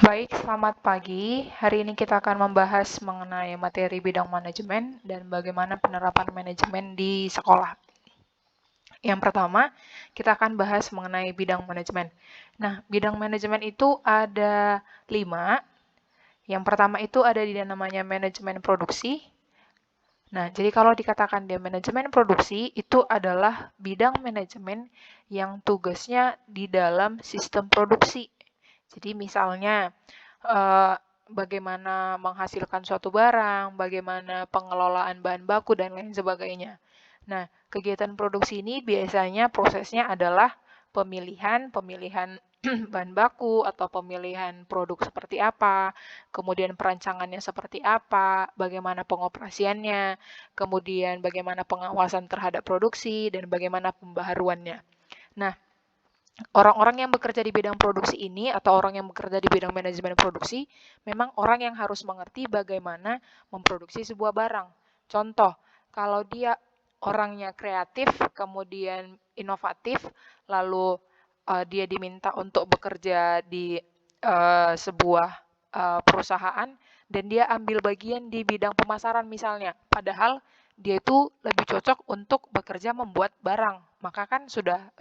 Baik, selamat pagi. Hari ini kita akan membahas mengenai materi bidang manajemen dan bagaimana penerapan manajemen di sekolah. Yang pertama, kita akan bahas mengenai bidang manajemen. Nah, bidang manajemen itu ada 5. Yang pertama itu ada di namanya manajemen produksi. Nah, jadi kalau dikatakan dia manajemen produksi, itu adalah bidang manajemen yang tugasnya di dalam sistem produksi. Jadi misalnya, bagaimana menghasilkan suatu barang, bagaimana pengelolaan bahan baku, dan lain sebagainya. Nah, kegiatan produksi ini biasanya prosesnya adalah pemilihan bahan baku atau pemilihan produk seperti apa, kemudian perancangannya seperti apa, bagaimana pengoperasiannya, kemudian bagaimana pengawasan terhadap produksi, dan bagaimana pembaharuannya. Nah, orang-orang yang bekerja di bidang produksi ini atau orang yang bekerja di bidang manajemen produksi memang orang yang harus mengerti bagaimana memproduksi sebuah barang. Contoh, kalau dia orangnya kreatif, kemudian inovatif, lalu dia diminta untuk bekerja di sebuah perusahaan dan dia ambil bagian di bidang pemasaran misalnya, padahal dia itu lebih cocok untuk bekerja membuat barang, maka kan sudah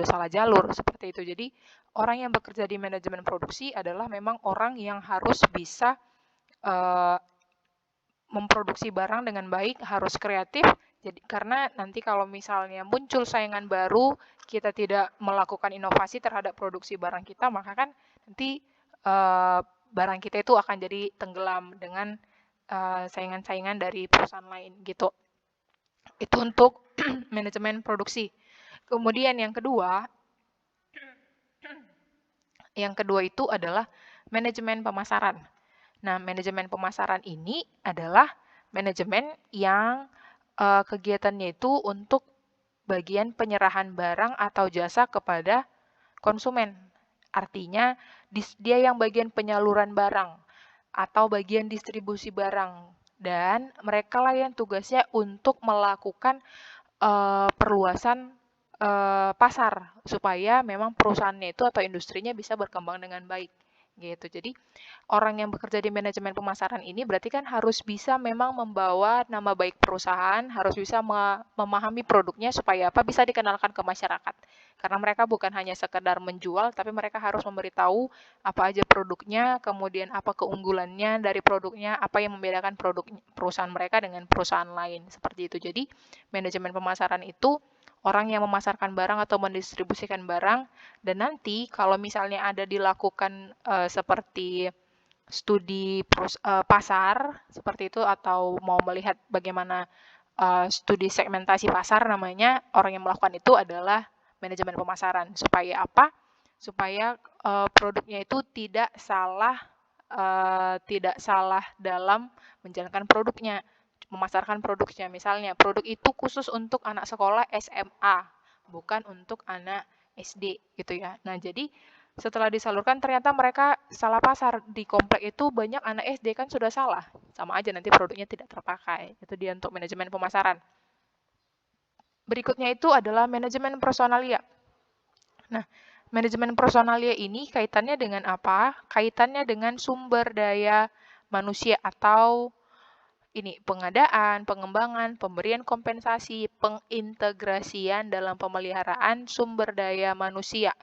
salah jalur seperti itu. Jadi orang yang bekerja di manajemen produksi adalah memang orang yang harus bisa memproduksi barang dengan baik, harus kreatif. Jadi karena nanti kalau misalnya muncul saingan baru, kita tidak melakukan inovasi terhadap produksi barang kita, maka kan nanti barang kita itu akan jadi tenggelam dengan saingan-saingan dari perusahaan lain gitu. Itu untuk manajemen produksi. Kemudian yang kedua itu adalah manajemen pemasaran. Nah, manajemen pemasaran ini adalah manajemen yang kegiatannya itu untuk bagian penyerahan barang atau jasa kepada konsumen. Artinya, dia yang bagian penyaluran barang atau bagian distribusi barang. Dan mereka lah yang tugasnya untuk melakukan perluasan pasar supaya memang perusahaannya itu atau industrinya bisa berkembang dengan baik gitu. Jadi orang yang bekerja di manajemen pemasaran ini berarti kan harus bisa memang membawa nama baik perusahaan, harus bisa memahami produknya supaya apa bisa dikenalkan ke masyarakat. Karena mereka bukan hanya sekedar menjual, tapi mereka harus memberitahu apa aja produknya, kemudian apa keunggulannya dari produknya, apa yang membedakan produk perusahaan mereka dengan perusahaan lain, seperti itu. Jadi manajemen pemasaran itu orang yang memasarkan barang atau mendistribusikan barang, dan nanti kalau misalnya ada dilakukan seperti studi pasar seperti itu atau mau melihat bagaimana studi segmentasi pasar namanya, orang yang melakukan itu adalah manajemen pemasaran. Supaya apa? Supaya produknya itu tidak salah dalam menjalankan produknya, memasarkan produknya. Misalnya, produk itu khusus untuk anak sekolah SMA, bukan untuk anak SD gitu ya. Nah, jadi setelah disalurkan ternyata mereka salah pasar. Di komplek itu banyak anak SD, kan sudah salah. Sama aja nanti produknya tidak terpakai. Itu dia untuk manajemen pemasaran. Berikutnya itu adalah manajemen personalia. Nah, manajemen personalia ini kaitannya dengan apa? Kaitannya dengan sumber daya manusia atau ini pengadaan, pengembangan, pemberian kompensasi, pengintegrasian dalam pemeliharaan sumber daya manusia.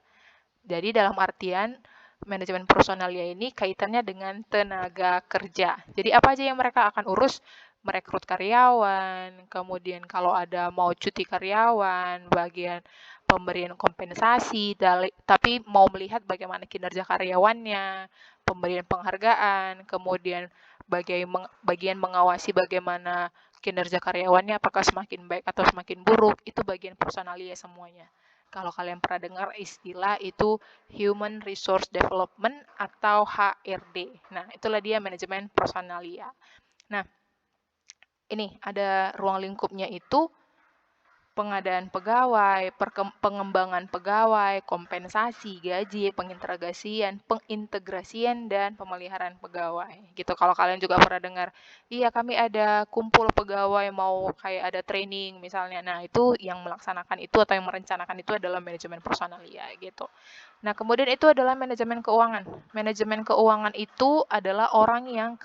Jadi dalam artian manajemen personalia ini kaitannya dengan tenaga kerja. Jadi apa aja yang mereka akan urus? Merekrut karyawan, kemudian kalau ada mau cuti karyawan, bagian pemberian kompensasi, tapi mau melihat bagaimana kinerja karyawannya, pemberian penghargaan, kemudian bagian mengawasi bagaimana kinerja karyawannya, apakah semakin baik atau semakin buruk, itu bagian personalia semuanya. Kalau kalian pernah dengar istilah itu Human Resource Development atau HRD. Nah, itulah dia manajemen personalia. Nah, ini ada ruang lingkupnya itu pengadaan pegawai, pengembangan pegawai, kompensasi, gaji, pengintegrasian, dan pemeliharaan pegawai. Gitu. Kalau kalian juga pernah dengar, iya kami ada kumpul pegawai mau kayak ada training misalnya. Nah, itu yang melaksanakan itu atau yang merencanakan itu adalah manajemen personalia gitu. Nah, kemudian itu adalah manajemen keuangan. Manajemen keuangan itu adalah orang yang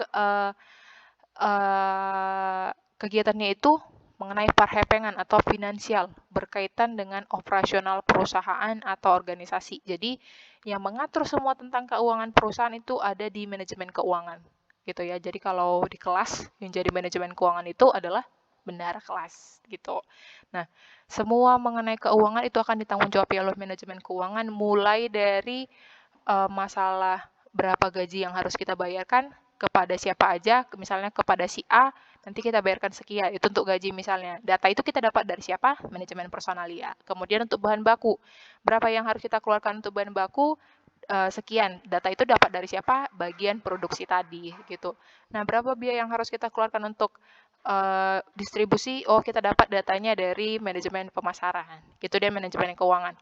kegiatannya itu mengenai perhepengan atau finansial berkaitan dengan operasional perusahaan atau organisasi. Jadi, yang mengatur semua tentang keuangan perusahaan itu ada di manajemen keuangan. Gitu ya. Jadi kalau di kelas yang jadi manajemen keuangan itu adalah bendahara kelas gitu. Nah, semua mengenai keuangan itu akan ditanggungjawab oleh manajemen keuangan mulai dari masalah berapa gaji yang harus kita bayarkan kepada siapa aja, misalnya kepada si A, nanti kita bayarkan sekian, itu untuk gaji misalnya. Data itu kita dapat dari siapa? Manajemen personalia. Kemudian untuk bahan baku, berapa yang harus kita keluarkan untuk bahan baku? Sekian. Data itu dapat dari siapa? Bagian produksi tadi, gitu. Nah, berapa biaya yang harus kita keluarkan untuk distribusi? Oh, kita dapat datanya dari manajemen pemasaran. Gitu deh manajemen keuangan.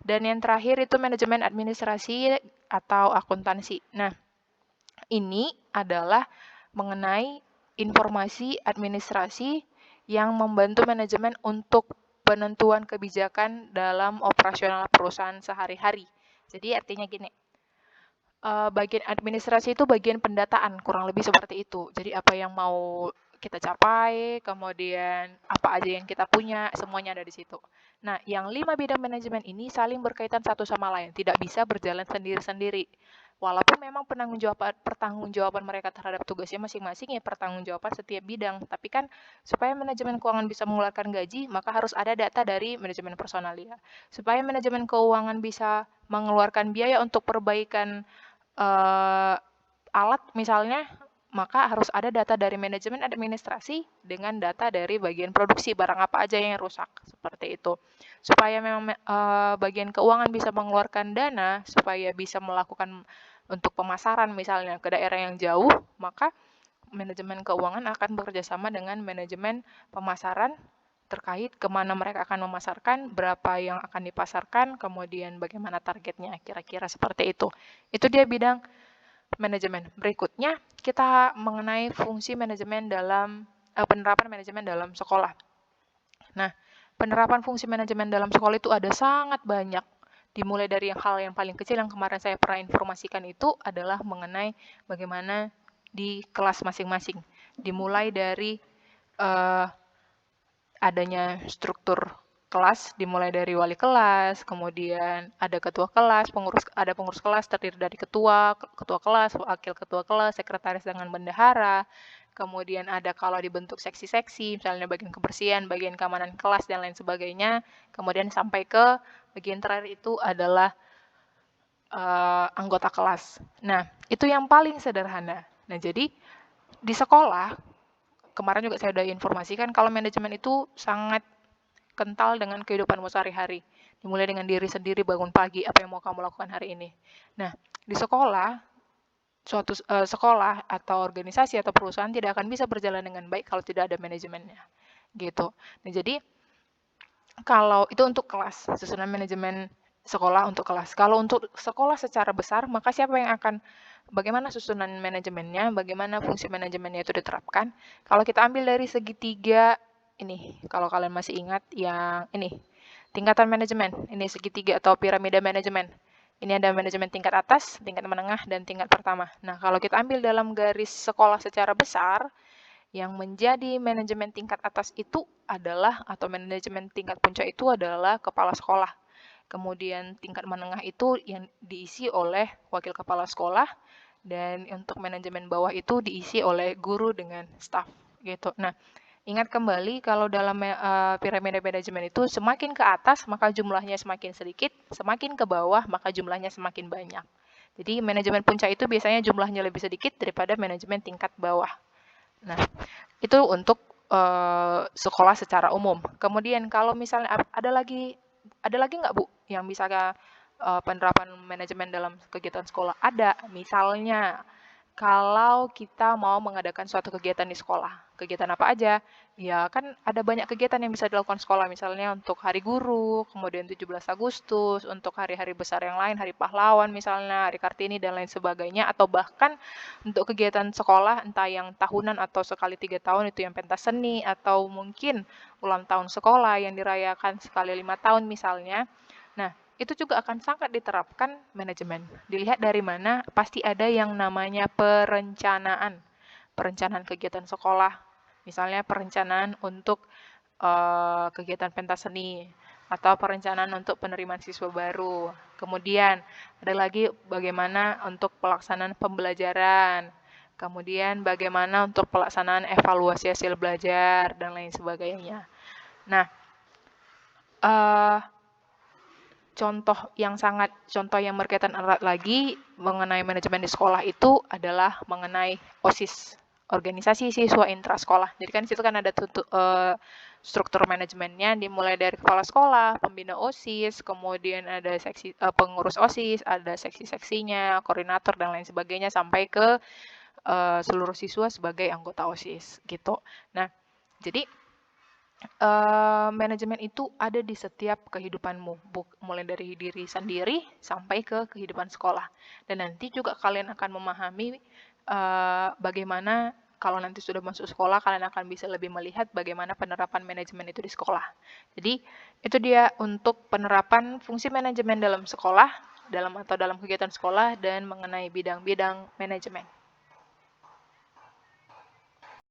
Dan yang terakhir itu manajemen administrasi atau akuntansi. Nah, ini adalah mengenai informasi administrasi yang membantu manajemen untuk penentuan kebijakan dalam operasional perusahaan sehari-hari. Jadi artinya gini, bagian administrasi itu bagian pendataan, kurang lebih seperti itu. Jadi apa yang mau kita capai, kemudian apa aja yang kita punya, semuanya ada di situ. Nah, yang 5 bidang manajemen ini saling berkaitan satu sama lain, tidak bisa berjalan sendiri-sendiri. Walaupun memang pertanggungjawaban mereka terhadap tugasnya masing-masing ya pertanggungjawaban setiap bidang, tapi kan supaya manajemen keuangan bisa mengeluarkan gaji, maka harus ada data dari manajemen personalia. Supaya manajemen keuangan bisa mengeluarkan biaya untuk perbaikan alat misalnya, maka harus ada data dari manajemen administrasi dengan data dari bagian produksi barang apa aja yang rusak, seperti itu. Supaya memang bagian keuangan bisa mengeluarkan dana, supaya bisa melakukan untuk pemasaran misalnya ke daerah yang jauh, maka manajemen keuangan akan bekerjasama dengan manajemen pemasaran terkait kemana mereka akan memasarkan, berapa yang akan dipasarkan, kemudian bagaimana targetnya, kira-kira seperti itu. Itu dia bidang manajemen. Berikutnya, kita mengenai fungsi manajemen dalam penerapan manajemen dalam sekolah. Nah, penerapan fungsi manajemen dalam sekolah itu ada sangat banyak. Dimulai dari hal yang paling kecil yang kemarin saya pernah informasikan itu adalah mengenai bagaimana di kelas masing-masing. Dimulai dari adanya struktur kelas, dimulai dari wali kelas, kemudian ada ketua kelas, ada pengurus kelas terdiri dari ketua kelas, wakil ketua kelas, sekretaris dengan bendahara, kemudian ada kalau dibentuk seksi-seksi, misalnya bagian kebersihan, bagian keamanan kelas, dan lain sebagainya, kemudian sampai ke bagian terakhir itu adalah anggota kelas. Nah, itu yang paling sederhana. Nah, jadi di sekolah, kemarin juga saya sudah informasikan kalau manajemen itu sangat kental dengan kehidupanmu sehari-hari. Dimulai dengan diri sendiri, bangun pagi, apa yang mau kamu lakukan hari ini. Nah, di sekolah, suatu sekolah atau organisasi atau perusahaan tidak akan bisa berjalan dengan baik kalau tidak ada manajemennya. Gitu. Nah, jadi kalau itu untuk kelas, susunan manajemen sekolah untuk kelas. Kalau untuk sekolah secara besar, maka siapa yang akan bagaimana susunan manajemennya, bagaimana fungsi manajemennya itu diterapkan. Kalau kita ambil dari segitiga ini, kalau kalian masih ingat yang ini, tingkatan manajemen, ini segitiga atau piramida manajemen. Ini ada manajemen tingkat atas, tingkat menengah, dan tingkat pertama. Nah, kalau kita ambil dalam garis sekolah secara besar, yang menjadi manajemen tingkat atas itu adalah, atau manajemen tingkat puncak itu adalah kepala sekolah. Kemudian tingkat menengah itu yang diisi oleh wakil kepala sekolah, dan untuk manajemen bawah itu diisi oleh guru dengan staf gitu. Nah, ingat kembali kalau dalam piramida manajemen itu semakin ke atas maka jumlahnya semakin sedikit, semakin ke bawah maka jumlahnya semakin banyak. Jadi manajemen puncak itu biasanya jumlahnya lebih sedikit daripada manajemen tingkat bawah. Nah, itu untuk sekolah secara umum. Kemudian kalau misalnya ada lagi nggak Bu yang bisa penerapan manajemen dalam kegiatan sekolah? Ada, misalnya kalau kita mau mengadakan suatu kegiatan di sekolah. Kegiatan apa aja? Ya kan ada banyak kegiatan yang bisa dilakukan sekolah, misalnya untuk Hari Guru, kemudian 17 Agustus, untuk hari-hari besar yang lain, Hari Pahlawan misalnya, Hari Kartini dan lain sebagainya, atau bahkan untuk kegiatan sekolah entah yang tahunan atau sekali 3 tahun itu yang pentas seni, atau mungkin ulang tahun sekolah yang dirayakan sekali 5 tahun misalnya. Nah, itu juga akan sangat diterapkan manajemen. Dilihat dari mana, pasti ada yang namanya perencanaan. Perencanaan kegiatan sekolah, misalnya perencanaan untuk kegiatan pentas seni, atau perencanaan untuk penerimaan siswa baru. Kemudian ada lagi bagaimana untuk pelaksanaan pembelajaran, kemudian bagaimana untuk pelaksanaan evaluasi hasil belajar, dan lain sebagainya. Nah, eh, contoh yang berkaitan erat lagi mengenai manajemen di sekolah itu adalah mengenai OSIS, organisasi siswa intrasekolah. Jadi kan di situ kan ada struktur manajemennya, dimulai dari kepala sekolah, pembina OSIS, kemudian ada pengurus OSIS, ada seksi-seksinya, koordinator dan lain sebagainya, sampai ke seluruh siswa sebagai anggota OSIS gitu. Nah, jadi manajemen itu ada di setiap kehidupanmu, mulai dari diri sendiri sampai ke kehidupan sekolah. Dan nanti juga kalian akan memahami bagaimana kalau nanti sudah masuk sekolah, kalian akan bisa lebih melihat bagaimana penerapan manajemen itu di sekolah. Jadi, itu dia untuk penerapan fungsi manajemen dalam sekolah, dalam kegiatan sekolah, dan mengenai bidang-bidang manajemen.